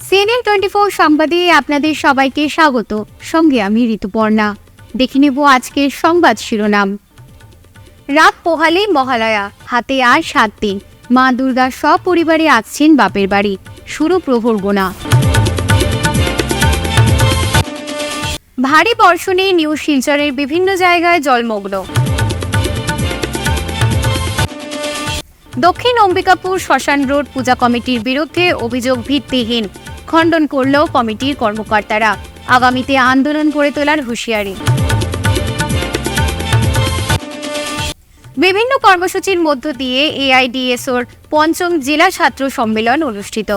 CNN 24 সংবাদে আপনাদের সবাইকে স্বাগত। সঙ্গে আমি ঋতুপর্ণা। দেখে নেব আজকের সংবাদ শিরোনাম। রাত পোহালে মহালয়া, হাতে আর 7 দিন। মা দুর্গা সপরিবারে আসছেন বাপের বাড়ি, শুরু প্রহর গোনা। ভারী বর্ষণে নিউ শিলচরের বিভিন্ন জায়গায় জলমগ্ন। দক্ষিণ অম্বিকাপুর শ্মশান রোড পূজা কমিটির বিরুদ্ধে অভিযোগ ভিত্তিহীন, খণ্ডন করল কমিটির কর্মকর্তারা। আগামীতে আন্দোলন গড়ে তোলার হুঁশিয়ারি। বিভিন্ন কর্মসূচির মধ্য দিয়ে এআইডিএসওর ৫ম জেলা ছাত্র সম্মেলন অনুষ্ঠিত।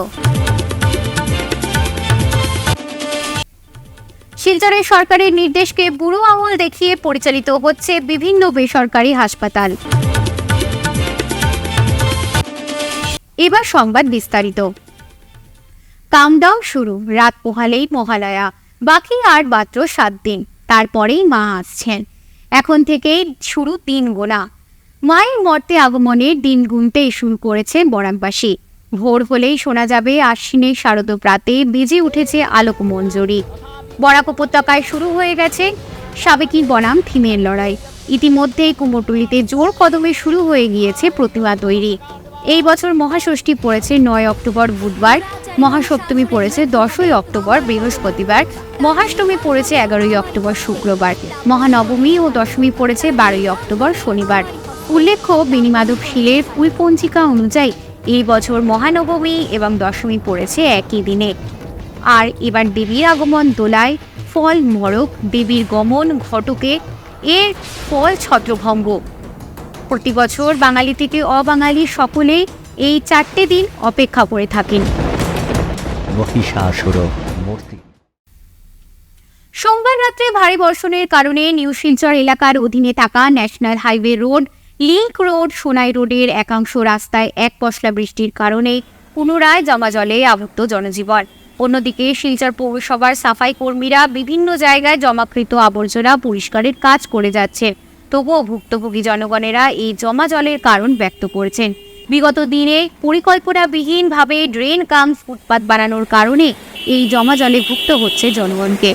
শিলচরে সরকারের নির্দেশকে বুড়ো আঙুল দেখিয়ে পরিচালিত হচ্ছে বিভিন্ন বেসরকারি হাসপাতাল। এবার সংবাদ বিস্তারিত। কাউন্টডাউন শুরু, রাত পোহালেই মহালয়া, বাকি আর মাত্র 7 দিন, তারপরেই মা আসছেন। এখন থেকেই শুরু দিন গোনা। মায়ের মর্তে আগমনের দিন গুনতেই শুরু করেছে বরামবাসী। ভোর হলেই শোনা যাবে আশ্বিনের শারদ প্রাতে বেজে উঠেছে আলোকমঞ্জরি। বরাক উপত্যকায় শুরু হয়ে গেছে সাবেকি বনাম থিমের লড়াই। ইতিমধ্যেই কুমোরটুলিতে জোর কদমে শুরু হয়ে গিয়েছে প্রতিমা তৈরি। এই বছর মহাষষ্ঠী পড়েছে 9 অক্টোবর বুধবার, মহাসপ্তমী পড়েছে 10ই অক্টোবর বৃহস্পতিবার, মহাষ্টমী পড়েছে 11ই অক্টোবর শুক্রবার, মহানবমী ও দশমী পড়েছে 12ই অক্টোবর শনিবার। উল্লেখ্য, বেণীমাধব শীলের ফুলপঞ্জিকা অনুযায়ী এই বছর মহানবমী এবং দশমী পড়েছে একই দিনে। আর এবার দেবীর আগমন দোলায়, ফল মড়ক, দেবীর গমন ঘটকে, এর ফল ছত্রভঙ্গ। প্রতি বছর বাঙালি থেকে অবাঙালি সকলেই এই 4টে দিন অপেক্ষা করে থাকেন। সোমবার রাত্রে ভারী বর্ষণের কারণে নিউ শিলচর এলাকার অধীনে থাকা national highway road, link road, Sonai রোডের একাংশ রাস্তায় এক পশলা বৃষ্টির কারণে পুনরায় জমা জলে আবদ্ধ জনজীবন। অন্যদিকে শিলচর পৌরসভার সাফাই কর্মীরা বিভিন্ন জায়গায় জমাকৃত আবর্জনা পরিষ্কারের কাজ করে যাচ্ছে। তবুও ভুক্তভোগী জনগণেরা এই জমা জলের কারণ ব্যক্ত করেছেন। বিগত দিনে পরিকল্পনাবিহীনভাবে ড্রেন কাম ফুটপাত বানানোর কারণে এই জমা জলে ভুক্ত হচ্ছে জনগণকে।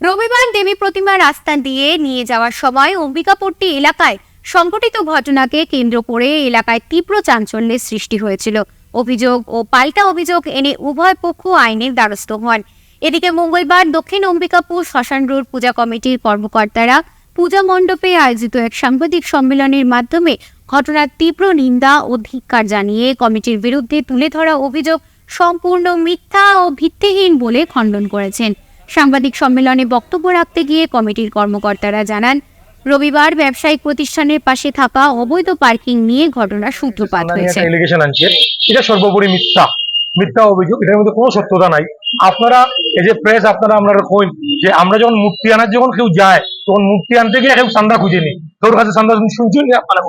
রবিবার দেবী প্রতিমা রাস্তা দিয়ে নিয়ে যাওয়ার সময় অম্বিকাপট্টি এলাকায় সংঘটিত ঘটনাকে কেন্দ্র করে এলাকায় তীব্র চাঞ্চল্যের সৃষ্টি হয়েছিল। অভিযোগ ও পাল্টা অভিযোগ এনে উভয় পক্ষ আইনের দ্বারস্থ হন। এদিকে মঙ্গলবার দক্ষিণ অম্বিকাপুর শ্মশান রোড পূজা কমিটির কর্মকর্তারা পূজা মণ্ডপে আয়োজিত এক সাংবাদিক সম্মেলনের মাধ্যমে ঘটনার তীব্র নিন্দা ও ধিক্কার জানিয়ে কমিটির বিরুদ্ধে তুলে ধরা অভিযোগ সম্পূর্ণ মিথ্যা ও ভিত্তিহীন বলে খণ্ডন করেছেন। সাংবাদিক সম্মেলনে বক্তব্য রাখতে গিয়ে কমিটির কর্মকর্তারা জানান, রবিবার ব্যবসায়িক প্রতিষ্ঠানের পাশে থাকা অবৈধ পার্কিং নিয়ে ঘটনার সূত্রপাত হয়েছে। এটা সর্বোপরি মিথ্যা অভিযোগ, এটার মধ্যে কোনো সত্যতা নাই। আপনারা এই যে প্রেস, আপনারা কইন যে আমরা যখন মূর্তি আনার যখন কেউ যায় তখন মূর্তি আনতে গিয়ে কেউ চান্দা খুঁজে নি, তোর কাছে চান্দা শুনছেন? আপনারা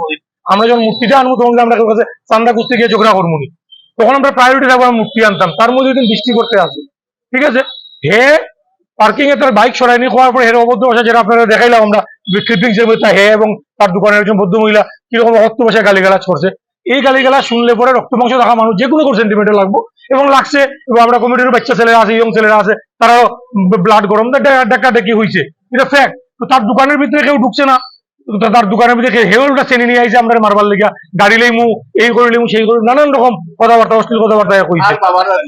আমরা যখন মূর্তিটা আনবো তখন আমরা কেউ কাছে চান্দা খুঁজতে গিয়ে ঝগড়া করবো নি, তখন আমরা প্রায়োরিটি রাখবো মূর্তি আনতাম। তার মধ্যে দিন বৃষ্টি করতে আসে, ঠিক আছে, হে পার্কিং এ তার বাইক সরায়নি, হওয়ার পরে হের অবদ্ধ ভাষা যেটা আপনারা দেখাইলাম আমরা ক্লিপিং হে এবং তার দোকানের একজন ভদ্র মহিলা কিরকম অর্থ ভাষায় গালিগালাজ করছে। এই গালিগালাজ শুনলে পরে রক্ত মাংস থাকা মানুষ যে কোনো সেন্টিমেন্টে লাগবো এবং লাগছে। এবং আমরা কমিটির বাচ্চা ছেলেরা আছে, ইয়ং ছেলেরা আছে, তারাও ব্লাড গরম ডাক্কা ডেকি হয়েছে, এটা ফ্যাক্ট। তো তার দোকানের ভিতরে কেউ ঢুকছে না, তার দোকানের ভিতরে হেউলটা চেনে নিয়ে আইছে আমরা মারবার লেগা, গাড়ি লেমু, এই করে লেমু, সেই করে নানান রকম কথাবার্তা, অশ্লীল কথাবার্তা কইছে।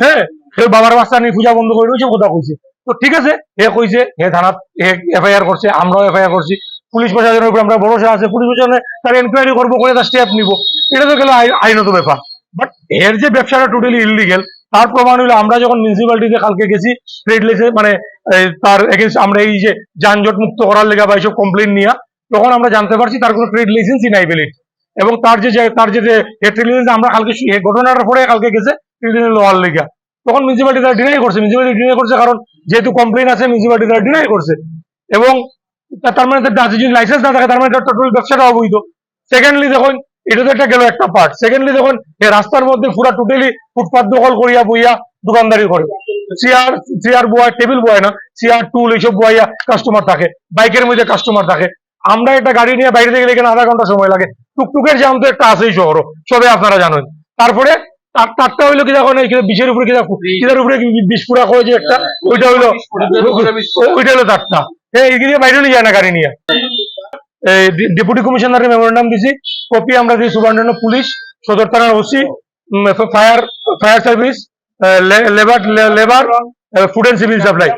হ্যাঁ, বাবার বাচ্চা নিয়ে পূজা বন্ধ করে সব কথা কইছে। তো ঠিক আছে, হে কইছে, হে থানাত এফআইআর করছে, আমরাও এফআইআর করছি। পুলিশ প্রশাসনের উপর আমরা ভরসা আছে, পুলিশ প্রশাসনে তার এনকোয়ারি করবো, করে তার স্টেপ নিব, এটা তো গেল আইনত ব্যাপার। বাট এর যে ব্যবসাটা টোটালি ইলিগেল, তার প্রমাণ হইলো আমরা যখন মিউনিসিপালিটিতে কালকে গেছি ট্রেড লাইসেন্স মানে তার এগেন্স্ট আমরা এই যে যানজট মুক্ত করার লেগা বা এইসব কমপ্লেন নিয়ে, তখন আমরা জানতে পারছি তার কোনো ট্রেড লাইসেন্সই নাই ভ্যালিড। এবং তার যে ট্রেড লাইসেন্স আমরা কালকে ঘটনার পরে কালকে গেছে ট্রেড লাইসেন্স লওয়ার লেগা। তখন মিউনিসিপালিটি তারা ডিনাই করছে কারণ যেহেতু কমপ্লেন আছে মিউনিসিপালিটি তারা ডিনাই করছে, এবং তার মানে যদি লাইসেন্স না থাকে তার মানে টোটাল ব্যবসাটা অবৈধ। সেকেন্ডলি দেখুন, এটা তো একটা গেল একটা পার্ট। সেকেন্ডলি দেখুন, এই রাস্তার মধ্যে পুরা টোটালি ফুটপাথ দখল করিয়া বইয়া দোকানদারি করে, চেয়ার বয়, টেবিল বয় না, চেয়ার টুল এইসব বইয়া কাস্টমার থাকে, বাইকের মধ্যে কাস্টমার থাকে। আমরা একটা গাড়ি নিয়ে বাইরে থেকে এখানে আধা ঘন্টা সময় লাগে, টুকটুকের জাম তো একটা আছেই শহর, সবে আপনারা জানেন। তারপরে তারটা হইলো কি দেখুন, বিষের উপরে কিদার উপরে বিষ পুরা করে যে একটা, ওইটা হইলো তারটা, এইদিকে বাইরে নিয়ে যায় না গাড়ি নিয়ে। ডেপুটি কমিশনারের মেমোরেন্ডাম দিছি, কপি আমরা দিই সুপারিনটেন্ডেন্ট পুলিশ, সদর থানার OC, fire service, labour, food and civil supply,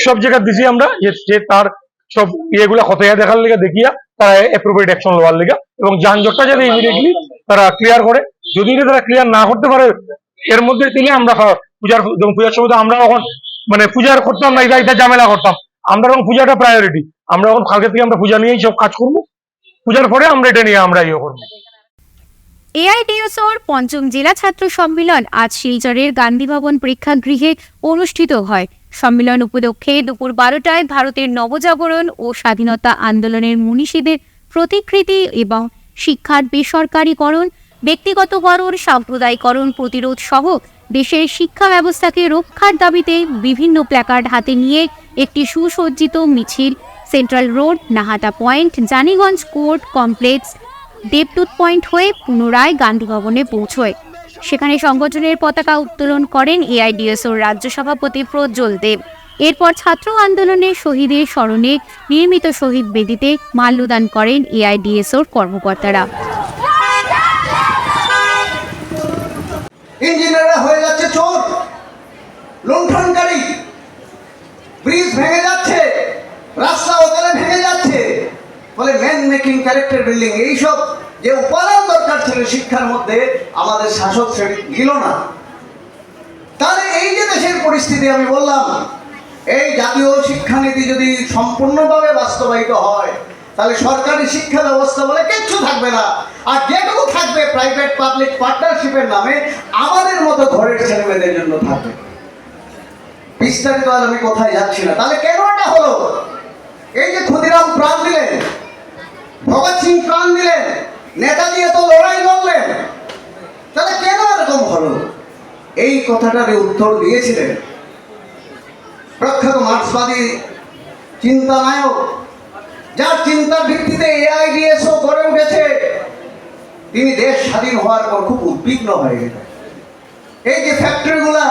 সব জায়গায় দিছি আমরা, যে তার সব ইয়েগুলা হতাইয়া দেখার লিগে দেখিয়া তারা অ্যাপ্রোপ্রিয়েট অ্যাকশন লওয়ার লিগা, এবং যানজটটা যাতে ইমিডিয়েটলি তারা ক্লিয়ার করে। যদি তারা ক্লিয়ার না করতে পারে এর মধ্যে তিনি আমরা পূজার সময় আমরা এখন মানে পূজার করতাম না, এটা ঝামেলা করতাম। আমরা এখন পূজাটা প্রায়োরিটি, আমরা এখন কালকে থেকে আমরা পূজা নিয়েই সব কাজ করবো, পূজার পরে আমরা এটা নিয়ে আমরা ইয়ে করবো। এআইডিএসওর পঞ্চম জেলা ছাত্র সম্মেলন আজ শিলচরের গান্ধী ভবন প্রেক্ষাগৃহে অনুষ্ঠিত হয়। সম্মেলন উপলক্ষে দুপুর 12টায় ভারতের নবজাগরণ ও স্বাধীনতা আন্দোলনের মনীষীদের প্রতিকৃতি এবং শিক্ষার বেসরকারীকরণ, ব্যক্তিগতকরণ, সাম্প্রদায়িকরণ প্রতিরোধ সহ দেশের শিক্ষা ব্যবস্থাকে রক্ষার দাবিতে বিভিন্ন প্ল্যাকার্ড হাতে নিয়ে একটি সুসজ্জিত মিছিল central road, Nahata point, Janiganj court complex, Debdut point হয়ে পুনরায় গান্ধী ভবনে পৌঁছয়। সেখানে সংগঠনের পতাকা উত্তোলন করেন এআইডিএসওর রাজ্য সভাপতি প্রজ্জ্বল দেব। এরপর ছাত্র আন্দোলনের শহীদের স্মরণে নির্মিত শহীদ বেদিতে মাল্যদান করেন এআইডিএসওর কর্মকর্তারা। ইঞ্জিনিয়াররা হয়ে যাচ্ছে চোর, লুণ্ঠনকারী, ব্রিজ ভেঙে যাচ্ছে, রাস্তা ওখানে ভেঙে যাচ্ছে, ফলে ম্যান মেকিং ক্যারেক্টার বিল্ডিং, এইসব যে উপাদান দরকার ছিল শিক্ষার মধ্যে আমাদের শাসক শ্রেণী দিল না। তাহলে এই যে দেশের পরিস্থিতি, আমি বললাম এই জাতীয় শিক্ষানীতি যদি সম্পূর্ণভাবে বাস্তবায়িত হয় তাহলে সরকারি শিক্ষা ব্যবস্থা বলে কিচ্ছু থাকবে না, আর যেটুকু থাকবে প্রাইভেট পাবলিক পার্টনারশিপের নামে আমাদের মতো ঘরের ছেলেমেয়েদের জন্য থাকবে। বিস্তারিত আর আমি কোথায় যাচ্ছি না। তাহলে কেন এটা হলো? এই যে ক্ষুদিরাম প্রাণ দিলেন, ভগৎ সিং প্রাণ দিলেন, নেতাজি এত লড়াই লড়লেন, তাহলে কেন এরকম হলো? এই কথাটার উত্তর দিয়েছিলেন প্রখ্যাত মার্ক্সবাদী চিন্তানায়ক, যার চিন্তার ভিত্তিতে এআইডিএসও গড়ে উঠেছে। তিনি দেশ স্বাধীন হওয়ার পর খুব উদ্বিগ্ন হয়ে গেলেন। এই যে ফ্যাক্টরিগুলা,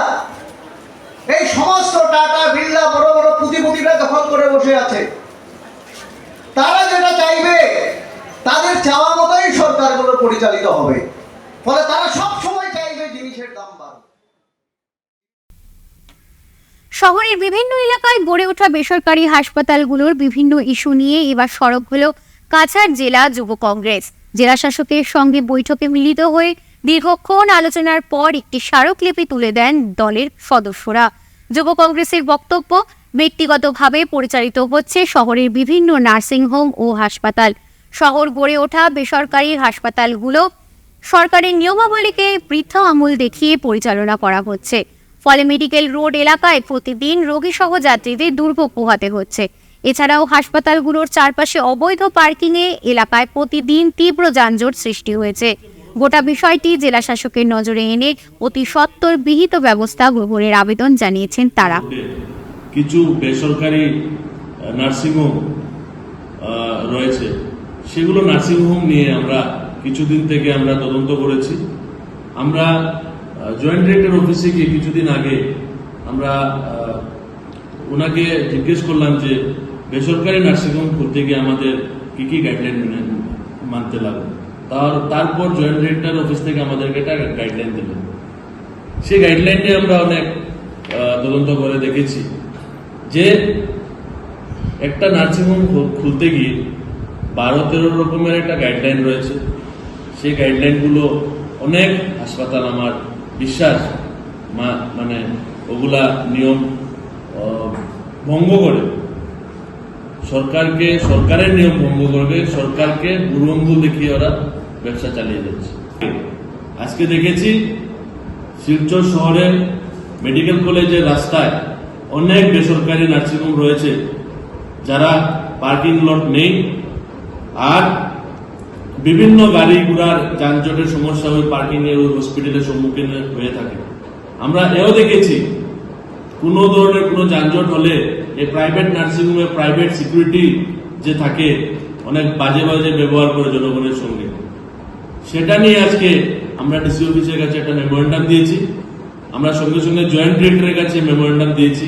এই সমস্ত টাটা বিড়লা বড় বড় পুঁজিপতিরা দখল করে বসে আছে, তারা যেটা চাইবে তাদের চাওয়া মতোই সরকারগুলো পরিচালিত হবে, ফলে তারা সব সময় চাইবে জিনিসের দাম বাড়বে। শহরের বিভিন্ন এলাকায় গড়ে ওঠা বেসরকারি হাসপাতালগুলোর বিভিন্ন ইস্যু নিয়ে এবার সরব হলো কাছাড় জেলা যুব কংগ্রেস। জেলা শাসকের সঙ্গে বৈঠকে মিলিত হয়ে দীর্ঘক্ষণ আলোচনার পর একটি স্মারকলিপি তুলে দেন দলের সদস্যরা। যুব কংগ্রেসের বক্তব্য, ব্যক্তিগতভাবে পরিচালিত হচ্ছে শহরের বিভিন্ন নার্সিংহোম ও হাসপাতাল। শহর গড়ে ওঠা বেসরকারি হাসপাতালগুলো সরকারের নিয়মাবলীকে বৃথা আমল দেখিয়ে পরিচালনা করা হচ্ছে, ফলে মেডিকেল রোড এলাকায় প্রতিদিন রোগীসহ যাত্রীদের দুর্ভোগ পোহাতে হচ্ছে। এছাড়াও হাসপাতালগুলোর চারপাশে অবৈধ পার্কিংয়ে এলাকায় প্রতিদিন তীব্র যানজট সৃষ্টি হয়েছে। গোটা বিষয়টি জেলা শাসকের নজরে এনে অতি সত্বর বিহিত ব্যবস্থা গ্রহণের আবেদন জানিয়েছেন তারা। কিছু বেসরকারি নার্সিংহোম রয়েছে, সেগুলো নার্সিংহোম নিয়ে আমরা কিছুদিন থেকে আমরা তদন্ত করেছি। আমরা জয়েন্ট ডিরেক্টর অফিসে গিয়ে কিছুদিন আগে আমরা ওনাকে জিজ্ঞেস করলাম যে বেসরকারি নার্সিংহোম খুলতে গিয়ে আমাদের কি কি গাইডলাইন মানতে লাগবে। তারপর জয়েন্ট ডিরেক্টর অফিস থেকে আমাদেরকে একটা গাইডলাইন দিলেন। সেই গাইডলাইনে আমরা অনেক তদন্ত করে দেখেছি যে একটা নার্সিংহোম খুলতে গিয়ে 12-13 রকমের একটা গাইডলাইন রয়েছে। সেই গাইডলাইনগুলো অনেক হাসপাতাল আমার বিশ্বাস মানে ওগুলা নিয়ম ভঙ্গ করে সরকারের নিয়ম ভঙ্গ করবে, সরকারকে বুড়ঙ্গুল দেখিয়ে ওরা ব্যবসা চালিয়ে যাচ্ছে। আজকে দেখেছি শিলচর শহরে মেডিকেল কলেজের রাস্তায় অনেক বেসরকারি নার্সিংহোম রয়েছে যারা পার্কিং লট নেই, আর বিভিন্ন গাড়ি ঘোড়ার যানজটের সমস্যা ওই পার্কিং এ ওই হসপিটালের সম্মুখীন হয়ে থাকে। আমরা এও দেখেছি কোন ধরনের কোনো যানজট হলে এই প্রাইভেট নার্সিংহোমে প্রাইভেট সিকিউরিটি যে থাকে অনেক বাজে বাজে ব্যবহার করে জনগণের সঙ্গে। সেটা নিয়ে আজকে আমরা ডিসি অফিসের কাছে একটা মেমোরেন্ডাম দিয়েছি, আমরা সঙ্গে সঙ্গে জয়েন্ট ডিরেক্টরের কাছে মেমোরেন্ডাম দিয়েছি,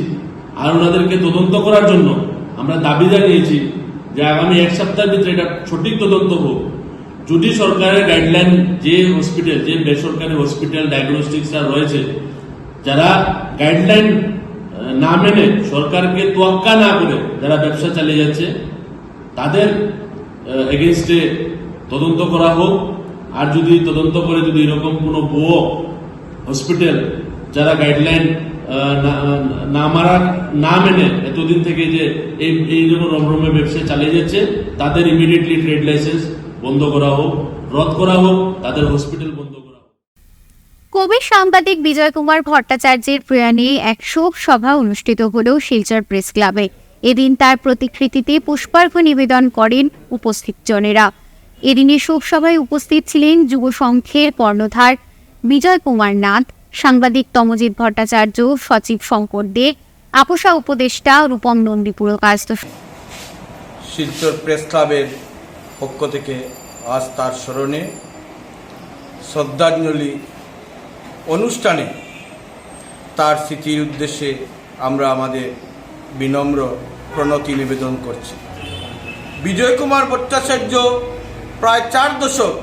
আর ওনাদেরকে তদন্ত করার জন্য আমরা দাবি জানিয়েছি যে আগামী এক সপ্তাহের ভিতরে এটা সঠিক তদন্ত হোক। যদি সরকারের গাইডলাইন যে হসপিটাল, যে বেসরকারি হসপিটাল ডায়াগনস্টিক্স রয়েছে, যারা গাইডলাইন না মেনে সরকারকে তোয়াক্কা না করে যারা ব্যবসা চালিয়ে যাচ্ছে, তাদের এগেনস্টে তদন্ত করা হোক। আর যদি তদন্ত করে যদি এরকম কোনো ভুয়ো হসপিটাল যারা গাইডলাইন না মেনে এতদিন থেকে যে এই জন্য রমরমে ব্যবসা চালিয়ে যাচ্ছে, তাদের ইমিডিয়েটলি ট্রেড লাইসেন্স বন্ধ করা হোক, রদ করা হোক, তাদের হসপিটাল বন্ধ করা হোক। কবি সাংবাদিক বিজয় কুমার ভট্টাচার্যের প্রয়াণে এক শোক সভা অনুষ্ঠিত হল শিলচর প্রেস ক্লাবে। এদিন তার প্রতিকৃতিতে পুষ্পার্ঘ নিবেদন করেন উপস্থিত জনেরা। এদিনের শোক সভায় উপস্থিত ছিলেন যুব সংঘের কর্ণধার বিজয় কুমার নাথ, সাংবাদিক তমজিৎ ভট্টাচার্য, সচিব শঙ্কর দে, আপোষা উপদেষ্টা রূপম নন্দী পুরকায়স্থ। শিলচর প্রেস ক্লাবের পক্ষ থেকে আজ তার স্মরণে শ্রদ্ধাঞ্জলি অনুষ্ঠানে তার স্মৃতির উদ্দেশ্যে আমরা আমাদের বিনম্র প্রণতি নিবেদন করছি। বিজয় কুমার ভট্টাচার্য প্রায় 4 দশক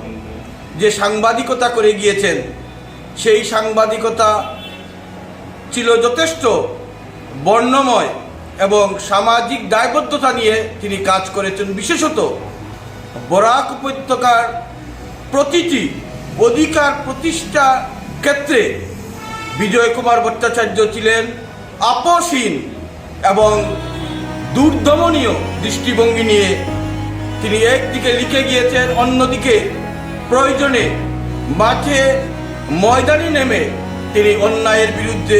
যে সাংবাদিকতা করে গিয়েছেন, সেই সাংবাদিকতা ছিল যথেষ্ট বর্ণময় এবং সামাজিক দায়বদ্ধতা নিয়ে তিনি কাজ করেছেন। বিশেষত বরাক উপত্যকার প্রতিটি অধিকার প্রতিষ্ঠা ক্ষেত্রে বিজয় কুমার ভট্টাচার্য ছিলেন আপোষহীন এবং দুর্দমনীয় দৃষ্টিভঙ্গি নিয়ে তিনি একদিকে লিখে গিয়েছেন, অন্যদিকে প্রয়োজনে মাঠে ময়দানে নেমে তিনি অন্যায়ের বিরুদ্ধে,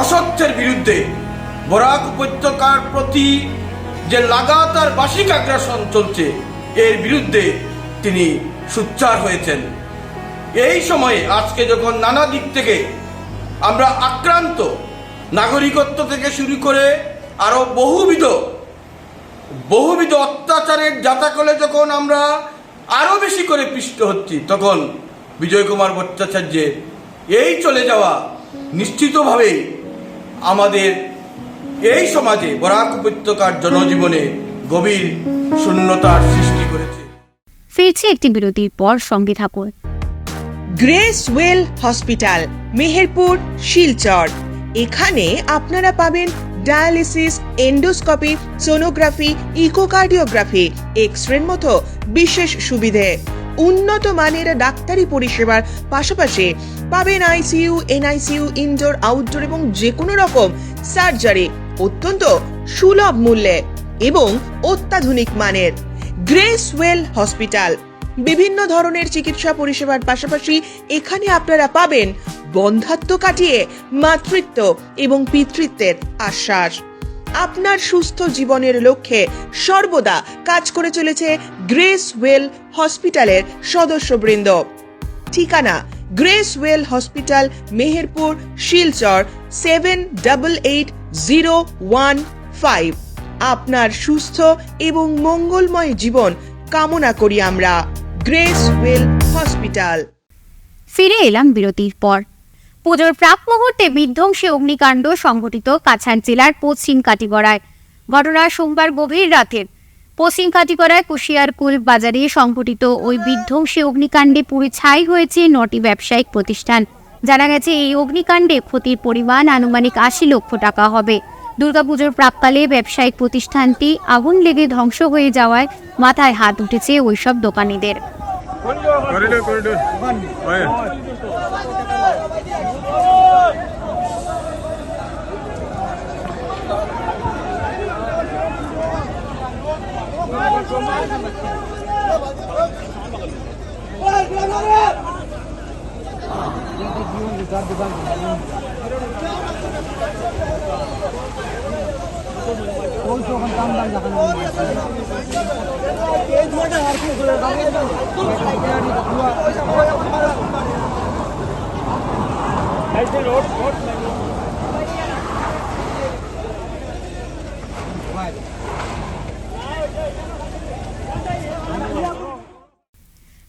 অসত্যের বিরুদ্ধে, বরাক উপত্যকার প্রতি যে লাগাতার বার্ষিক আগ্রাসন চলছে এর বিরুদ্ধে তিনি সোচ্চার হয়েছেন। এই সময়ে আজকে যখন নানা দিক থেকে আমরা আক্রান্ত, নাগরিকত্ব থেকে শুরু করে আরো বহুবিধ অত্যাচারের জাতাকলে যখন আমরা আরো বেশি করে পিষ্ট হচ্ছি, তখন বিজয় কুমার ভট্টাচার্যের এই চলে যাওয়া নিশ্চিতভাবেই আমাদের এই সমাজে বরাক উপত্যকার জনজীবনে গভীর শূন্যতার সৃষ্টি করেছে। ফিরছে একটি বিরতির পর, সঙ্গে থাকুন। Grace well hospital, Meherpur, Silchar. এখানে আপনারা পাবেন ডায়ালিসিস, এন্ডোস্কোপি, সোনোগ্রাফি, ইকোকার্ডিওগ্রাফি, এক্স-রের মতো বিশেষ সুবিধে। উন্নত মানের ডাক্তারি পরিষেবার পাশাপাশি পাবেন আইসিইউ, এনআইসিইউ, ইনডোর, আউটডোর এবং যে কোনো রকম সার্জারি অত্যন্ত সুলভ মূল্যে এবং অত্যাধুনিক মানের। গ্রেস ওয়েল হসপিটাল বিভিন্ন ধরনের চিকিৎসা পরিষেবার পাশাপাশি এখানে আপনারা পাবেন বন্ধ্যাত্ব কাটিয়ে মাতৃত্ব এবং পিতৃত্বের আশ্বাস। আপনার সুস্থ জীবনের লক্ষ্যে সর্বদা কাজ করে চলেছে গ্রেস ওয়েল হসপিটালের সদস্যবৃন্দ। ঠিকানা grace well hospital, Meherpur, Silchar 788015। আপনার সুস্থ এবং মঙ্গলময় জীবন কামনা করি আমরা। Grace well hospital. ফিরে এলাম বিরতির পর। পুজোর প্রাক মুহূর্তে বিধ্বংসী অগ্নিকাণ্ড সংঘটিত কাছাড় জেলার পশ্চিম কাটিগড়ায়। ঘটনা সোমবার গভীর রাতের। পশ্চিম কাটিগড়ায় কুশিয়ারকুল বাজারে সংঘটিত ওই বিধ্বংসী অগ্নিকাণ্ডে পুড়ে ছাই হয়েছে 9টি ব্যবসায়িক প্রতিষ্ঠান। জানা গেছে এই অগ্নিকাণ্ডে ক্ষতির পরিমাণ আনুমানিক 80 লক্ষ টাকা হবে। দুর্গাপুজোর প্রাককালে ব্যবসায়িক প্রতিষ্ঠানটি আগুন লেগে ধ্বংস হয়ে যাওয়ায় মাথায় হাত উঠেছে ওইসব দোকানিদের।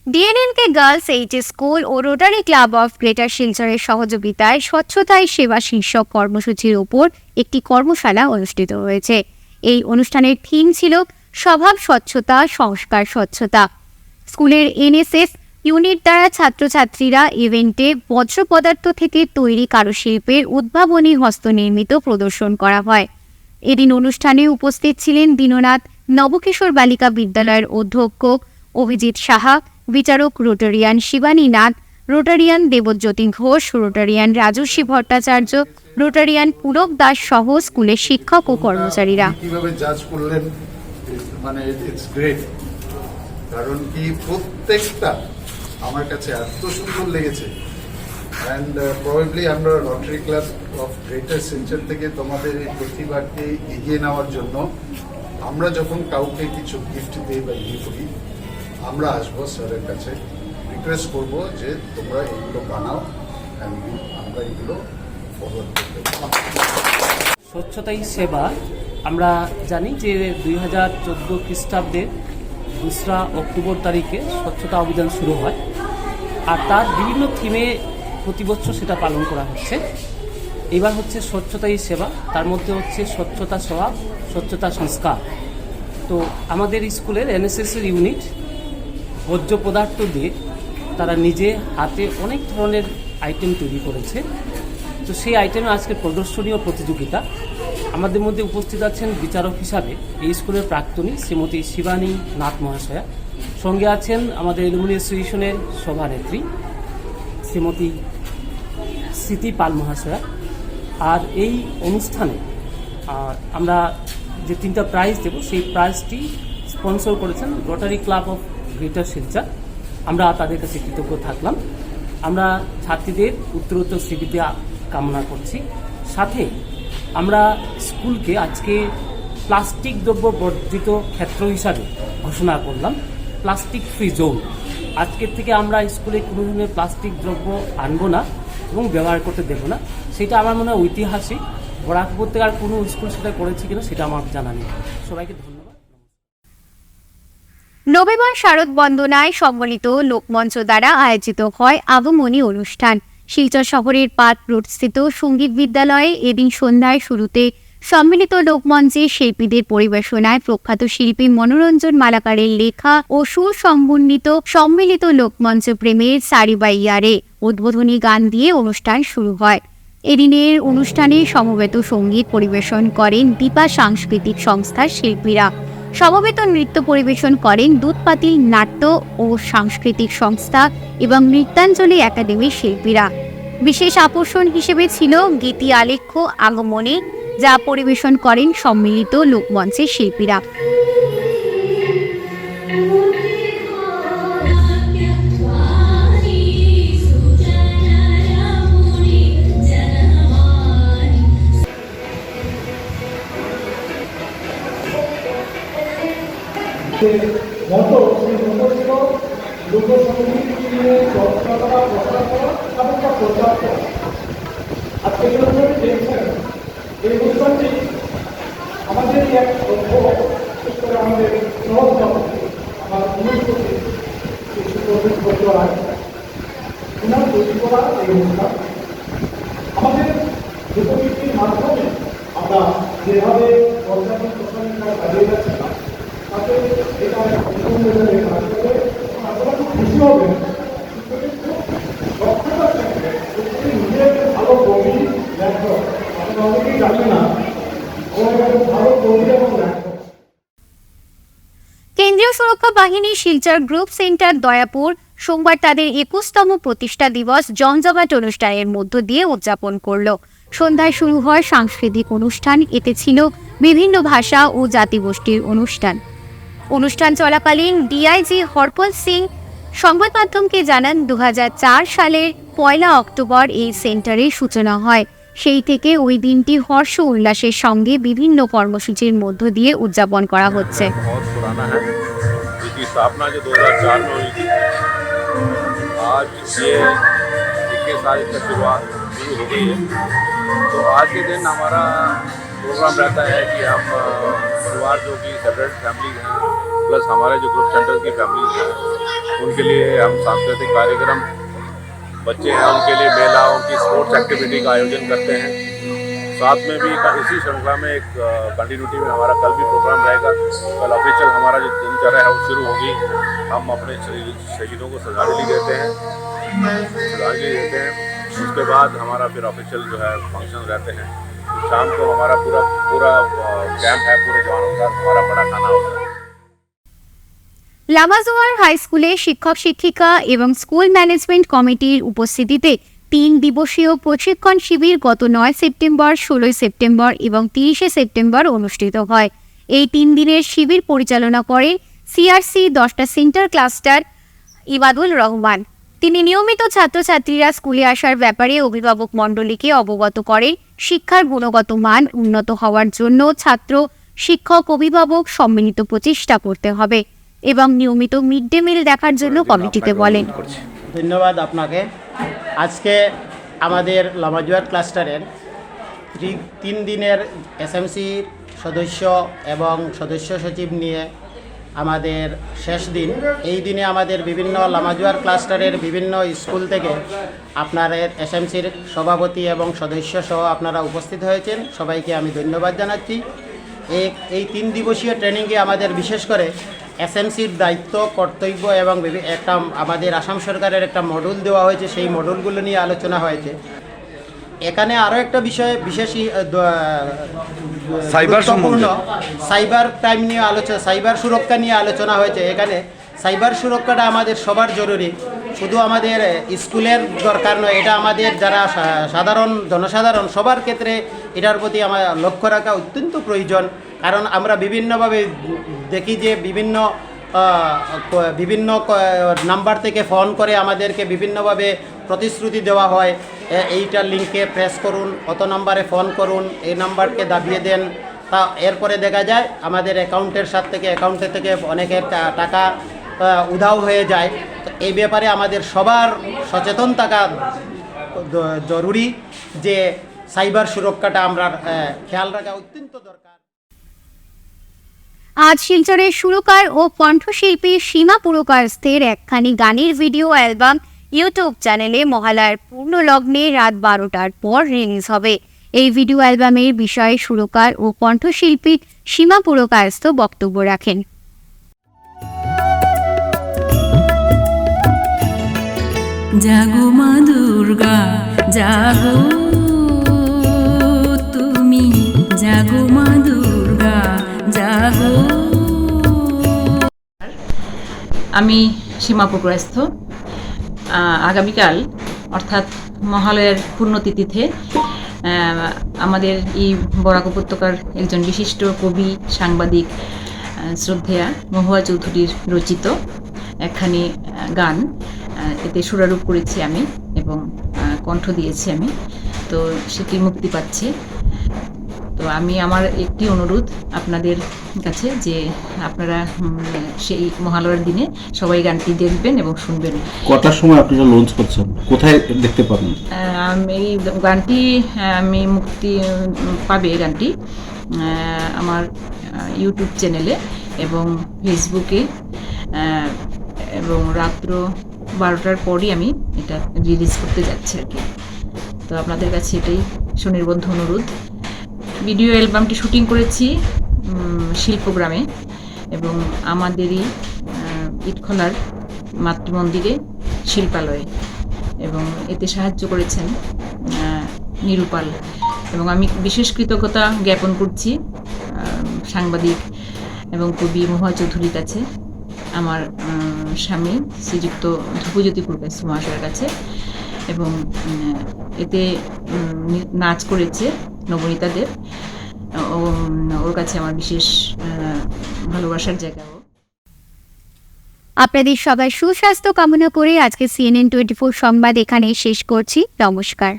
ডিএনএনকে গার্লস এইচএস স্কুল ও রোটারি ক্লাব অফ গ্রেটার শিলচরের সহযোগিতায় স্বচ্ছতাই সেবা শীর্ষক কর্মসূচির ওপর একটি কর্মশালা অনুষ্ঠিত হয়েছে। এই অনুষ্ঠানের থিম ছিল স্বভাব স্বচ্ছতা, সংস্কার স্বচ্ছতা। স্কুলের এনএসএস ইউনিট দ্বারা ছাত্রছাত্রীরা ইভেন্টে বজ্র পদার্থ থেকে তৈরি কারুশিল্পের উদ্ভাবনী হস্তনির্মিত প্রদর্শন করা হয়। এদিন অনুষ্ঠানে উপস্থিত ছিলেন দীননাথ নবকিশোর বালিকা বিদ্যালয়ের অধ্যক্ষ অভিজিৎ সাহা, বিচারক Rotarian Shibani Nath, Rotarian Debjyoti Ghosh, Rotarian Rajswi Bhattacharya, Rotarian Pulak Das সহ স্কুলের শিক্ষক ও কর্মচারীরা। কিভাবে জাজ করলেন, মানে ইটস গ্রেট। কারণ কি প্রত্যেকটা আমার কাছে এত সুন্দর লেগেছে। অ্যান্ড প্রবাবলি আমরা Rotary club of greater Silchar থেকে তোমাদের এই প্রতিভাকে এগিয়ে নেওয়ার জন্য আমরা যখন কাউকে কিছু গিফট দিই বা ইয়ে করি, আমরা আসবো স্যারের কাছে, রিকোয়েস্ট করব যে তোমরা এগুলো বানাও, আমরা এগুলো ফরওয়ার্ড করতে পারবো। স্বচ্ছতাই সেবা আমরা জানি যে 2014 খ্রিস্টাব্দের 2 অক্টোবর তারিখে স্বচ্ছতা অভিযান শুরু হয়, আর তার বিভিন্ন থিমে প্রতি বছর সেটা পালন করা হচ্ছে। এবার হচ্ছে স্বচ্ছতাই সেবা, তার মধ্যে হচ্ছে স্বচ্ছতা স্বভাব, স্বচ্ছতা সংস্কার। তো আমাদের স্কুলের এনএসএসের ইউনিট বর্জ্য পদার্থ দিয়ে তারা নিজে হাতে অনেক ধরনের আইটেম তৈরি করেছে। তো সেই আইটেমে আজকে প্রদর্শনী ও প্রতিযোগিতা। আমাদের মধ্যে উপস্থিত আছেন বিচারক হিসাবে এই স্কুলের প্রাক্তনী শ্রীমতী শিবানী নাথ মহাশয়া, সঙ্গে আছেন আমাদের এলুমিনি অ্যাসোসিয়েশনের সভানেত্রী শ্রীমতী স্মৃতি পাল মহাশয়া। আর এই অনুষ্ঠানে আমরা যে 3টা প্রাইজ দেব, সেই প্রাইজটি স্পন্সর করেছেন rotary Club of greater Silchar. আমরা তাদের কাছে কৃতজ্ঞ থাকলাম। আমরা ছাত্রীদের উত্তরোত্তর শ্রীবিদ্যা কামনা করছি। সাথে আমরা স্কুলকে আজকে প্লাস্টিক দ্রব্য বর্জিত ক্ষেত্র হিসাবে ঘোষণা করলাম, প্লাস্টিক ফ্রি জোন। আজকের থেকে আমরা স্কুলে কোনো ধরনের প্লাস্টিক দ্রব্য আনবো না এবং ব্যবহার করতে দেবো না। সেটা আমার মনে হয় ঐতিহাসিক। বরাকপুর থেকে আর কোনো স্কুল সেটা করেছে কিনা সেটা আমার জানা নেই। সবাইকে ধন্যবাদ। নভেম্বর শারদ বন্দনায় সম্মিলিত লোকমঞ্চ দ্বারা আয়োজিত হয় আগমনী অনুষ্ঠান। শিলচর শহরের পার্ক রোডস্থিত সঙ্গীত বিদ্যালয়ে এদিন সন্ধ্যায় শুরুতে সম্মিলিত লোকমঞ্চে শিল্পীদের পরিবেশনায় প্রখ্যাত শিল্পী মনোরঞ্জন মালাকারের লেখা ও সুর সমন্বিত সম্মিলিত লোকমঞ্চ প্রেমের সারিবাইয়ারে উদ্বোধনী গান দিয়ে অনুষ্ঠান শুরু হয়। এদিনের অনুষ্ঠানে সমবেত সঙ্গীত পরিবেশন করেন দীপা সাংস্কৃতিক সংস্থার শিল্পীরা। সমবেত নৃত্য পরিবেশন করেন দুধপাতিল নাট্য ও সাংস্কৃতিক সংস্থা এবং নৃত্যাঞ্জলি একাডেমির শিল্পীরা। বিশেষ আকর্ষণ হিসেবে ছিল গীতি আলেখ্য আগমনী, যা পরিবেশন করেন সম্মিলিত লোকমঞ্চের শিল্পীরা। মতো সেই মতো ছিল লোকসঙ্গীত নিয়ে চর্চা করা, প্রচার করা এবং তা প্রচার করা। আজকে দেখছেন এই অনুষ্ঠানটি আমাদের এক বিশেষ করে আমাদের সহজ আমার অনুষ্ঠিত কিছু 25 বছর আগে ওনার তৈরি করা এই অনুষ্ঠান আমাদের লোকগীতির মাধ্যমে আমরা যেভাবে পর্যাপ্ত প্রচারের কাজ চালিয়ে যাচ্ছিলাম, তাতে এটা কাজ করে আপনারা খুব খুশি হবেন। দক্ষতার ক্ষেত্রে নিজের ভালো কবি লেখক, আপনারা অনেকেই জানেন না, ভালো কবি এবং লেখক। কেন্দ্রীয় সুরক্ষা বাহিনী শিলচর গ্রুপ সেন্টার দয়াপুর সোমবার তাদের 21তম প্রতিষ্ঠা দিবস জমজমাট অনুষ্ঠানের মধ্য দিয়ে উদযাপন করল। সন্ধ্যায় শুরু হয় সাংস্কৃতিক অনুষ্ঠান। এতে ছিল বিভিন্ন ভাষা ও জাতিগোষ্ঠীর অনুষ্ঠান। অনুষ্ঠান চলাকালীন ডিআইজি হরপল সিং সংবাদ মাধ্যমকে জানান 2004 সালের 1 অক্টোবর এই সেন্টারের সূচনা হয়। সেই থেকে ওই দিনটি হর্ষ উল্লাসের সঙ্গে বিভিন্ন কর্মসূচির মধ্য দিয়ে উদযাপন করা হচ্ছে। बहुत पुराना है, इसकी स्थापना जो 2004 में हुई थी। आज ये 21 तारीख का शुरुआत शुरू हो गई है। तो आज के दिन हमारा प्रोग्राम रहता है कि हम परिवार जो कि सेपरेट फैमिलीज हैं प्लस हमारे जो ग्रुप सेंटर की फैमिलीज हैं उनके लिए हम सांस्कृतिक कार्यक्रम, बच्चे हैं उनके लिए मेला, उनकी स्पोर्ट्स एक्टिविटी का आयोजन करते हैं। साथ में भी इसी श्रृंखला में एक कंटिन्यूटी में हमारा कल भी प्रोग्राम रहेगा। कल ऑफिशियल हमारा जो दिनचर्या है वो शुरू होगी। हम अपने शहीदों को श्रद्धांजलि देते हैं। उसके बाद हमारा फिर ऑफिशियल जो है फंक्शन रहते हैं। शाम को हमारा पूरा कैंप है, पूरे जवानों का हमारा बड़ा खाना होता है। লামাজোয়ার হাই স্কুলে শিক্ষক শিক্ষিকা এবং স্কুল ম্যানেজমেন্ট কমিটির উপস্থিতিতে 3 দিবসীয় প্রশিক্ষণ শিবির গত 9 সেপ্টেম্বর, 16 সেপ্টেম্বর এবং 30 সেপ্টেম্বর অনুষ্ঠিত হয়। এই 3 দিনের শিবির পরিচালনা করেন সিআরসি 10টা সেন্টার ক্লাস্টার ইবাদুল রহমান। তিনি নিয়মিত ছাত্রছাত্রীরা স্কুলে আসার ব্যাপারে অভিভাবক মণ্ডলীকে অবগত করেন। শিক্ষার গুণগত মান উন্নত হওয়ার জন্য ছাত্র, শিক্ষক, অভিভাবক সম্মিলিত প্রচেষ্টা করতে হবে এবং নিয়মিত মিড ডে মিল দেখার জন্য কমিটিতে বলেন। ধন্যবাদ আপনাকে। আজকে আমাদের লামাজোয়ার ক্লাস্টারের 3 দিনের এসএমসির সদস্য এবং সদস্য সচিব নিয়ে আমাদের শেষ দিন। এই দিনে আমাদের বিভিন্ন লামাজোয়ার ক্লাস্টারের বিভিন্ন স্কুল থেকে আপনাদের এসএমসির সভাপতি এবং সদস্য সহ আপনারা উপস্থিত হয়েছেন। সবাইকে আমি ধন্যবাদ জানাচ্ছি। এই 3 দিবসীয় ট্রেনিংয়ে আমাদের বিশেষ করে এসএমসির দায়িত্ব, কর্তব্য এবং একটা আমাদের আসাম সরকারের একটা মডেল দেওয়া হয়েছে, সেই মডেলগুলো নিয়ে আলোচনা হয়েছে। এখানে আরও একটা বিষয় বিশেষ গুরুত্বপূর্ণ সাইবার ক্রাইম নিয়ে আলোচনা, সাইবার সুরক্ষা নিয়ে আলোচনা হয়েছে। এখানে সাইবার সুরক্ষাটা আমাদের সবার জরুরি, শুধু আমাদের স্কুলের দরকার নয়, এটা আমাদের যারা জনসাধারণ সবার ক্ষেত্রে এটার প্রতি আমার লক্ষ্য রাখা অত্যন্ত প্রয়োজন। কারণ আমরা বিভিন্নভাবে দেখি যে বিভিন্ন নাম্বার থেকে ফোন করে আমাদেরকে বিভিন্নভাবে প্রতিশ্রুতি দেওয়া হয়, এইটার লিঙ্কে প্রেস করুন, অত নাম্বারে ফোন করুন, এই নাম্বারকে দাবিয়ে দেন। তা এরপরে দেখা যায় আমাদের অ্যাকাউন্টের থেকে অনেকের টাকা উধাও হয়ে যায়। তো এই ব্যাপারে আমাদের সবার সচেতন থাকা জরুরি যে সাইবার সুরক্ষাটা আমরা খেয়াল রাখা অত্যন্ত দরকার। আজ শিলচরের সুরকার ও কণ্ঠশিল্পী সীমা পুরকায়স্থের একখানি গানের ভিডিও অ্যালবাম ইউটিউব চ্যানেলে মহালয়ার পূর্ণ লগ্নে রাত 12টার পর রিলিজ হবে। এই ভিডিও অ্যালবামের বিষয়ে সুরকার ও কণ্ঠশিল্পী সীমা পুরকায়স্থ বক্তব্য রাখেন। জাগো মা দুর্গা জাগো, তুমি জাগো মা দুর্গা জাগো। আমি সীমা পুরকায়স্থ। আগামীকাল অর্থাৎ মহালয়ার পূর্ণতিথিতে আমাদের এই বরাক উপত্যকার একজন বিশিষ্ট কবি, সাংবাদিক, শ্রদ্ধেয়া মহুয়া চৌধুরীর রচিত একখানি গান, এতে সুরারোপ করেছি আমি এবং কণ্ঠ দিয়েছি আমি। তো সেটি মুক্তি পাচ্ছে। তো আমি আমার একটি অনুরোধ আপনাদের কাছে যে আপনারা সেই মহালয়ার দিনে সবাই গানটি দেখবেন এবং শুনবেন। কটার সময় আপনারা লঞ্চ করছেন, কোথায় দেখতে পাবেন? এই গানটি আমি মুক্তি পাবে গানটি আমার ইউটিউব চ্যানেলে এবং ফেসবুকে, এবং রাত্র 12টার পরই আমি এটা রিলিজ করতে যাচ্ছি আর কি। তো আপনাদের কাছে এটাই সুনির্বন্ধ অনুরোধ। ভিডিও অ্যালবামটি শুটিং করেছি শিল্পগ্রামে এবং আমাদেরই ইটখলার মাতৃমন্দিরে শিল্পালয়ে, এবং এতে সাহায্য করেছেন নিরুপাল। এবং আমি বিশেষ কৃতজ্ঞতা জ্ঞাপন করছি সাংবাদিক এবং কবি মহুয়া চৌধুরীর কাছে, আমার স্বামী শ্রীযুক্ত ধ্রুবজ্যোতি পুরকায়স্থ মহাশয়ের কাছে, এবং এতে নাচ করেছে নবনীতাদের, ওর কাছে আমার বিশেষ ভালোবাসার জায়গা। আপনাদের সবাই সুস্বাস্থ্য কামনা করে আজকে CNN 24 সংবাদ এখানেই শেষ করছি। নমস্কার।